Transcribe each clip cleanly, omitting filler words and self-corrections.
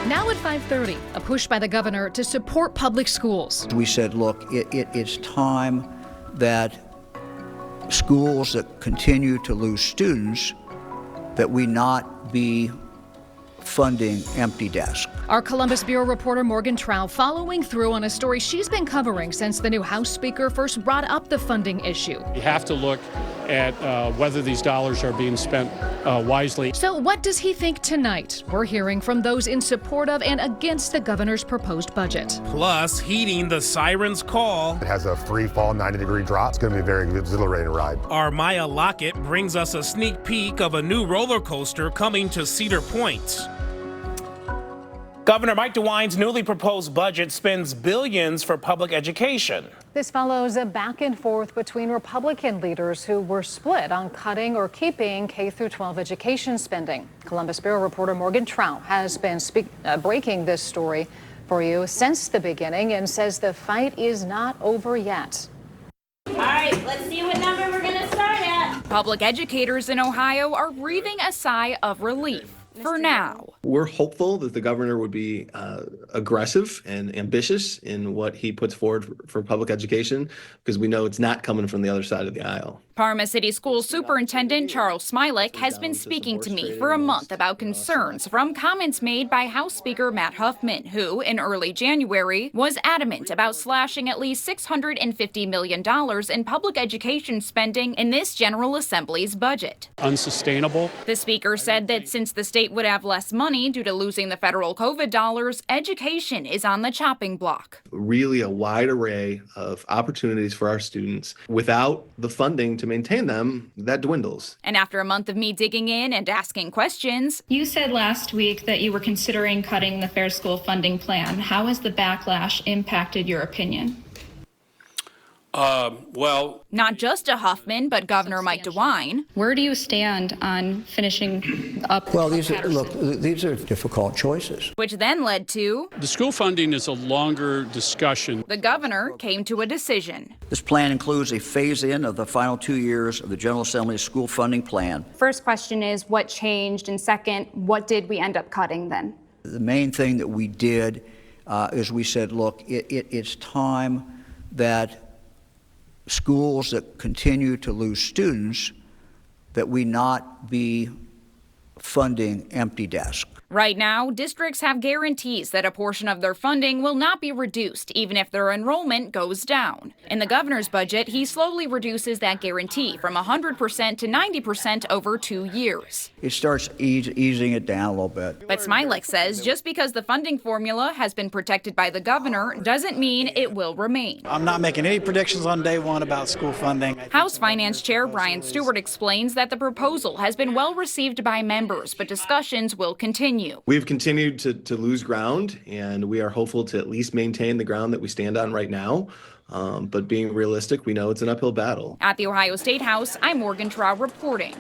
Now at 5:30, a push by the governor to support public schools. We said, look, it's time that schools that continue to lose students, that we not be funding empty desks. Our Columbus Bureau reporter Morgan Trow following through on a story she's been covering since the new House Speaker first brought up the funding issue. You have to look at whether these dollars are being spent wisely. So what does he think tonight? We're hearing from those in support of and against the governor's proposed budget. Plus, heeding the siren's call. It has a free fall 90-degree drop. It's going to be a very exhilarating ride. Our Maya Lockett brings us a sneak peek of a new roller coaster coming to Cedar Point. Governor Mike DeWine's newly proposed budget spends billions for public education. This follows a back and forth between Republican leaders who were split on cutting or keeping K-12 education spending. Columbus Bureau reporter Morgan Trow has been breaking this story for you since the beginning and says the fight is not over yet. All right, let's see what number we're going to start at. Public educators in Ohio are breathing a sigh of relief. For now. We're hopeful that the governor would be aggressive and ambitious in what he puts forward for public education, because we know it's not coming from the other side of the aisle. Parma City Schools Superintendent Charles Smilek has been speaking to me for a month about concerns from comments made by House Speaker Matt Huffman, who, in early January, was adamant about slashing at least $650 million in public education spending in this General Assembly's budget. Unsustainable. The speaker said that since the state would have less money due to losing the federal COVID dollars, education is on the chopping block. Really a wide array of opportunities for our students. Without the funding to maintain them, that dwindles. And after a month of me digging in and asking questions. You said last week that you were considering cutting the Fair School funding plan. How has the backlash impacted your opinion? Well, not just to Huffman, but Governor Mike DeWine. Where do you stand on finishing up? Well, these are difficult choices. Which then led to the school funding is a longer discussion. The governor came to a decision. This plan includes a phase-in of the final 2 years of the General Assembly's school funding plan. First question is what changed, and second, what did we end up cutting then? The main thing that we did is we said, look, it's time that schools that continue to lose students, that we not be funding empty desks. Right now, districts have guarantees that a portion of their funding will not be reduced, even if their enrollment goes down. In the governor's budget, he slowly reduces that guarantee from 100% to 90% over 2 years. It starts easing it down a little bit. But Smilek says just because the funding formula has been protected by the governor doesn't mean it will remain. I'm not making any predictions on day one about school funding. House Finance Chair Brian Stewart explains that the proposal has been well received by members, but discussions will continue. We've continued to lose ground, and we are hopeful to at least maintain the ground that we stand on right now. But being realistic, we know it's an uphill battle. At the Ohio State House, I'm Morgan Trow reporting.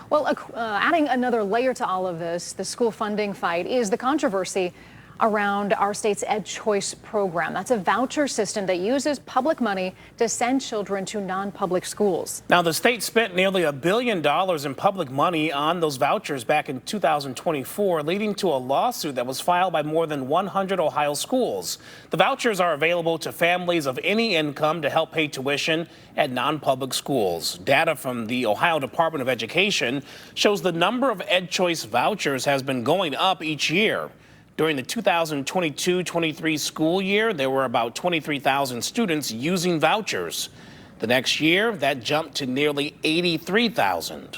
Well, adding another layer to all of this, the school funding fight, is the controversy around our state's Ed Choice program. That's a voucher system that uses public money to send children to non-public schools. Now, the state spent nearly $1 billion in public money on those vouchers back in 2024, leading to a lawsuit that was filed by more than 100 Ohio schools. The vouchers are available to families of any income to help pay tuition at non-public schools. Data from the Ohio Department of Education shows the number of Ed Choice vouchers has been going up each year. During the 2022-23 school year, there were about 23,000 students using vouchers. The next year, that jumped to nearly 83,000.